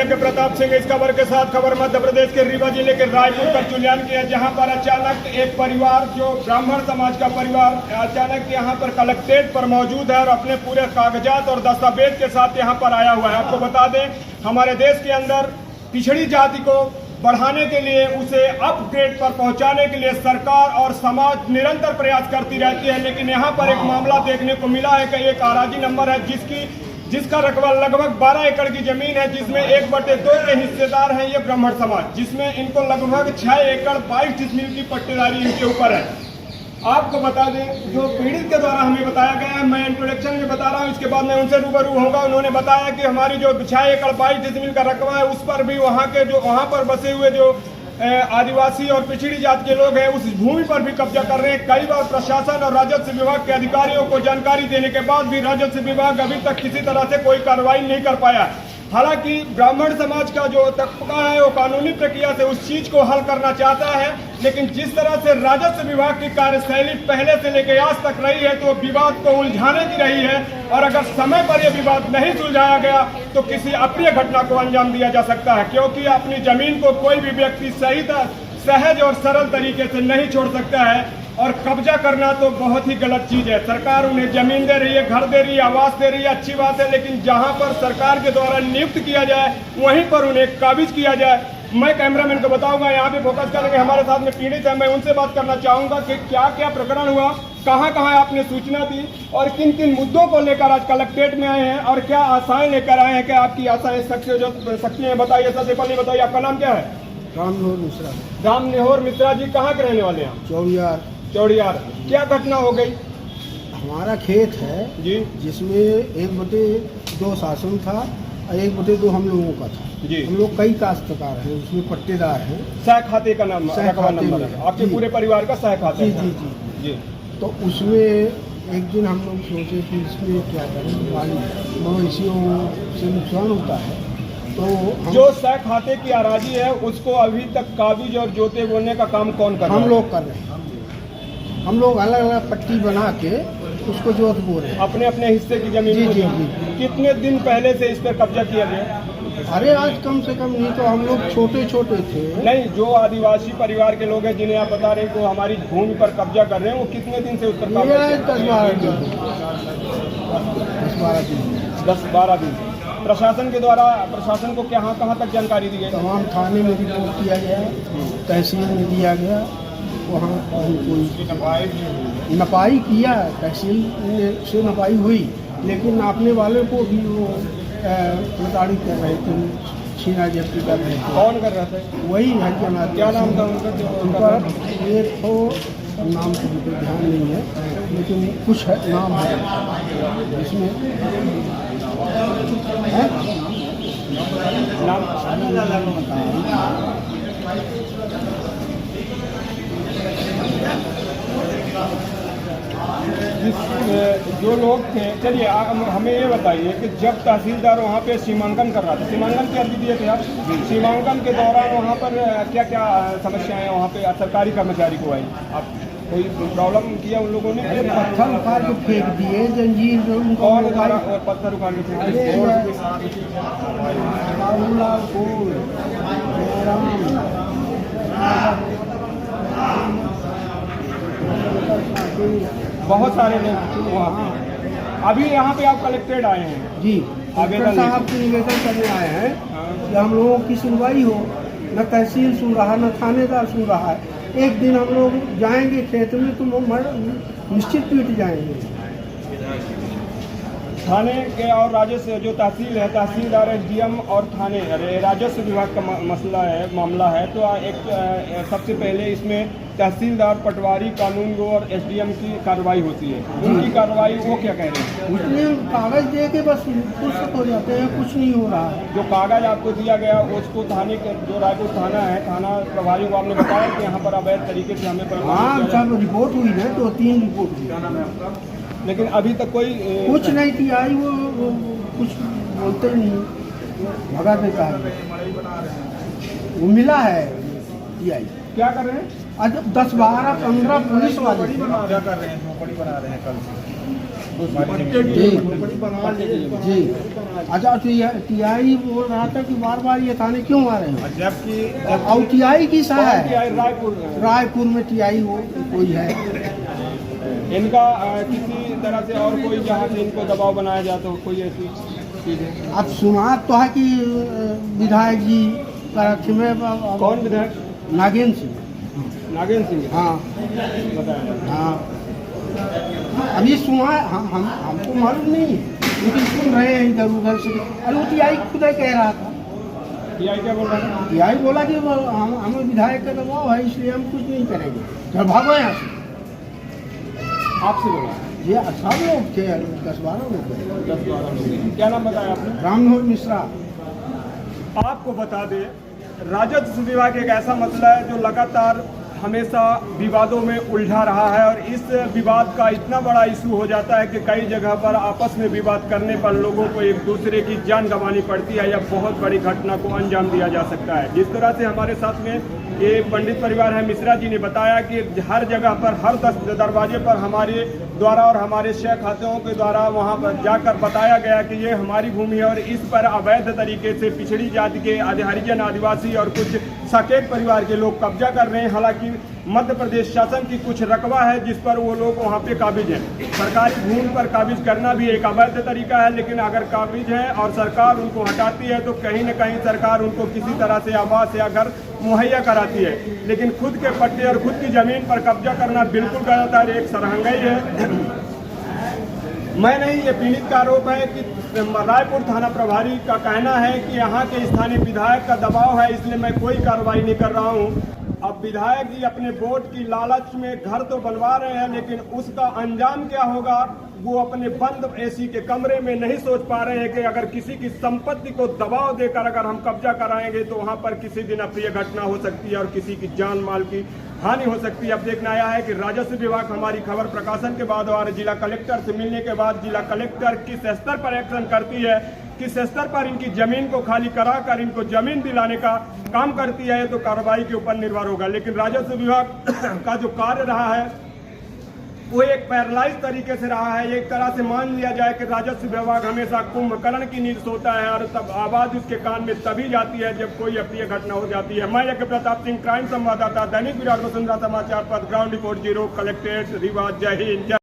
के प्रताप सिंह इस खबर के साथ खबर मध्य प्रदेश के रीवा जिले के रायपुर कचुलियान की है, जहां पर अचानक एक परिवार जो ब्राह्मण समाज का परिवार अचानक यहां पर कलेक्ट्रेट पर मौजूद है और अपने पूरे कागजात और दस्तावेज के साथ यहां पर आया हुआ है। आपको बता दें, हमारे देश के अंदर पिछड़ी जाति को बढ़ाने के लिए, उसे अपग्रेड पर पहुंचाने के लिए सरकार और समाज निरंतर प्रयास करती रहती है, लेकिन यहाँ पर एक मामला देखने को मिला है कि एक आराजी नंबर है जिसका रकबा लगभग 12 एकड़ की जमीन है, जिसमें 1/2 के हिस्सेदार हैं ये ब्राह्मण समाज, जिसमें इनको लगभग 6 एकड़ 22 डिसमिल की पट्टेदारी इनके ऊपर है। आपको बता दें, जो पीड़ित के द्वारा हमें बताया गया है, मैं इंट्रोडक्शन में बता रहा हूं, इसके बाद मैं उनसे रूबरू होगा। उन्होंने बताया कि हमारी जो 6 एकड़ 22 डिसमिल का रकबा है, उस पर भी वहां पर बसे हुए जो आदिवासी और पिछड़ी जाति के लोग हैं, उस भूमि पर भी कब्जा कर रहे हैं। कई बार प्रशासन और राजस्व विभाग के अधिकारियों को जानकारी देने के बाद भी राजस्व विभाग अभी तक किसी तरह से कोई कार्रवाई नहीं कर पाया। हालांकि ब्राह्मण समाज का जो तबका है वो कानूनी प्रक्रिया से उस चीज को हल करना चाहता है, लेकिन जिस तरह से राजस्व विभाग की कार्यशैली पहले से लेकर आज तक रही है, तो विवाद को उलझाने की रही है, और अगर समय पर यह विवाद नहीं सुलझाया गया तो किसी अप्रिय घटना को अंजाम दिया जा सकता है, क्योंकि अपनी जमीन को कोई भी व्यक्ति सहज और सरल तरीके से नहीं छोड़ सकता है। और कब्जा करना तो बहुत ही गलत चीज है। सरकार उन्हें जमीन दे रही है, घर दे रही है, आवास दे रही है, अच्छी बात है, लेकिन जहां पर सरकार के द्वारा नियुक्त किया जाए वहीं पर उन्हें काबिज किया जाए। मैं कैमरामैन को बताऊंगा, यहाँ पे फोकस करेंगे, हमारे साथ में पीड़ित है, मैं उनसे बात करना चाहूंगा कि क्या क्या प्रकरण हुआ, कहाँ कहाँ आपने सूचना दी और किन किन मुद्दों को लेकर आज कलेक्ट्रेट में आए हैं और क्या आशाएं लेकर आए हैं, क्या आपकी आशाएं सच्ची हैं, बताइए। सबसे पहले बताइए, आपका नाम क्या है? रामनिहोर मिश्रा। रामनिहोर मिश्रा जी, कहाँ के रहने वाले हैं? चौड़ियार। क्या घटना हो गई? हमारा खेत है जी, जिसमें 1/2 शासन था और 1/2 हम लोगों का था जी। हम लोग कई काश्तकार हैं, उसमें पट्टेदार हैं। सह खाते का नाम नंबर है आपके पूरे परिवार का? सह खाते। जी जी जी। तो उसमें एक दिन हम लोग सोचे कि इसमें क्या करें, मवेशियों से नुकसान होता है, तो जो सह खाते की अराजी है उसको अभी तक काबिज और जोते बोने का काम कौन कर रहा है? हम लोग कर रहे हैं। हम लोग अलग अलग पट्टी बना के उसको जोत बो रहे हैं, अपने अपने हिस्से की जमीन को। जी। कितने दिन पहले से इस पर कब्जा किया गया? अरे आज कम से कम नहीं तो हम लोग छोटे छोटे थे। नहीं, जो आदिवासी परिवार के लोग हैं जिन्हें आप बता रहे हैं को हमारी भूमि पर कब्जा कर रहे हैं, वो कितने दिन से उस पर कब्जा? 10-12 दिन। प्रशासन के द्वारा प्रशासन को कहाँ तक जानकारी दी गई? तमाम थाने में रिपोर्ट किया गया, तहसील में दिया गया, वहाँ कोई नपाई किया, तहसील से नपाई हुई, लेकिन नापने वाले को भी वो प्रताड़ित कर रहे थे, छीना जब्ती कर रहे थे। कौन कर रहा था? वही हरियाणा। क्या नाम था उनका? एक तो नाम तो मुझे ध्यान नहीं है, लेकिन कुछ नाम है जिसमें जो लोग थे। चलिए हमें ये बताइए कि जब तहसीलदार वहाँ पे सीमांकन कर रहा था, सीमांकन की अर्जी दिए थे आप, सीमांकन के दौरान वहाँ पर क्या क्या समस्याएं वहाँ पे सरकारी कर्मचारी को आई? आप कोई प्रॉब्लम किया उन लोगों ने? पत्थर उखाड़ के फेंक दिए, जंजीर। कौन पत्थर उखाड़ के फेंक दिए? बहुत सारे लोग वहाँ। अभी यहाँ पे आप कलेक्ट्रेट आए हैं जी, आवेदन साहब से निवेदन करने आए हैं कि हम लोगों की सुनवाई हो। न तहसील सुन रहा, न थानेदार सुन रहा है। एक दिन हम लोग जाएंगे खेत में तो निश्चित पीट जाएंगे। थाने के और राजस्व जो तहसील है, तहसीलदार, एसडीएम और थाने राजस्व विभाग का मामला है, तो एक सबसे पहले इसमें तहसीलदार, पटवारी, कानूनगो और एसडीएम की कार्रवाई होती है। उनकी कार्रवाई वो क्या कह रहे हैं? उसमें कागज दे के बस खुश हो जाते हैं, कुछ नहीं हो रहा है। जो कागज आपको दिया गया उसको थाने के, जो रायपुर थाना है, थाना प्रभारी को आपने बताया कि यहाँ पर अवैध तरीके से हमें सब रिपोर्ट हुई है, 2-3 रिपोर्ट हुई, लेकिन अभी तक कोई कुछ नहीं किया। वो कुछ बोलते नहीं, भगा देता है। वो मिला है। क्या कर रहे हैं? आज 10, 12, 15 पुलिस वाले क्या कर रहे हैं, झोपड़ी बना रहे हैं कल से। जी। अच्छा, टीआई बोल रहा था कि बार बार ये थाने क्यों आ रहे हैं? जबकि और टीआई किसा है? रायपुर रायपुर में टीआई वो कोई है? इनका किसी तरह से और कोई जहाँ से इनको दबाव बनाया जाता हो, कोई ऐसी चीज़ है? अब सुना तो है कि विधायक जी कराची में कौन विधायक? नागेंद्र सिंह। नागेंद्र सिंह। हाँ बताया। हाँ, अभी सुना है, हमको मालूम नहीं, लेकिन सुन रहे हैं इधर उधर से। अरे वो टीआई खुद ही कह रहा था। टीआई क्या बोल रहा है? टीआई बोला कि हमें विधायक का दबाव है, इसलिए हम कुछ नहीं करेंगे, चल भागो यहाँ से। आपसे बोला? ये सब लोग थे, 10-12 लोग थे। 10-12 लोग। क्या नाम बताया आपने? रामनोहर मिश्रा। आपको बता दें, राजस्व विभाग एक ऐसा मसला है जो लगातार हमेशा विवादों में उलझा रहा है और इस विवाद का इतना बड़ा इशू हो जाता है कि कई जगह पर आपस में विवाद करने पर लोगों को एक दूसरे की जान गंवानी पड़ती है या बहुत बड़ी घटना को अंजाम दिया जा सकता है। जिस तरह से हमारे साथ में ये पंडित परिवार है, मिश्रा जी ने बताया कि हर जगह पर, हर दरवाजे पर हमारे द्वारा और हमारे शेख खातों के द्वारा वहां पर जाकर बताया गया कि ये हमारी भूमि है और इस पर अवैध तरीके से पिछड़ी जाति के हरिजन, आदिवासी और कुछ साकेत परिवार के लोग कब्जा कर रहे हैं। हालांकि मध्य प्रदेश शासन की कुछ रकबा है जिस पर वो लोग वहाँ पे काबिज हैं। सरकारी भूमि पर काबिज करना भी एक अवैध तरीका है, लेकिन अगर काबिज है और सरकार उनको हटाती है तो कहीं न कहीं सरकार उनको किसी तरह से आवास या घर मुहैया कराती है। लेकिन खुद के पट्टे और खुद की जमीन पर कब्जा करना बिल्कुल गलत है, एक सरहंगाई है। मैं नहीं, ये पीड़ित का आरोप है कि रायपुर थाना प्रभारी का कहना है कि यहाँ के स्थानीय विधायक का दबाव है, इसलिए मैं कोई कार्रवाई नहीं कर रहा हूँ। अब विधायक जी अपने वोट की लालच में घर तो बनवा रहे हैं, लेकिन उसका अंजाम क्या होगा वो अपने बंद एसी के कमरे में नहीं सोच पा रहे हैं कि अगर किसी की संपत्ति को दबाव देकर अगर हम कब्जा कराएंगे तो वहां पर किसी दिन अप्रिय घटना हो सकती है और किसी की जान माल की हानि हो सकती है। अब देखना आया है कि राजस्व विभाग हमारी खबर प्रकाशन के बाद और जिला कलेक्टर से मिलने के बाद जिला कलेक्टर किस स्तर पर एक्शन करती है, किस स्तर पर इनकी जमीन को खाली कराकर इनको जमीन दिलाने का काम करती है, तो कार्रवाई के ऊपर निर्भर होगा। लेकिन राजस्व विभाग का जो कार्य रहा है वो एक पैरालाइज तरीके से रहा है। एक तरह से मान लिया जाए कि राजस्व विभाग हमेशा कुंभकर्ण की नींद सोता है और तब आवाज उसके कान में तभी जाती है जब कोई अप्रिय घटना हो जाती है। मैं यज्ञ प्रताप सिंह, क्राइम संवाददाता, दैनिक विराट वसुंधरा समाचार पत्र, ग्राउंड रिपोर्ट 0, कलेक्ट्रेट रीवा। जय हिंद।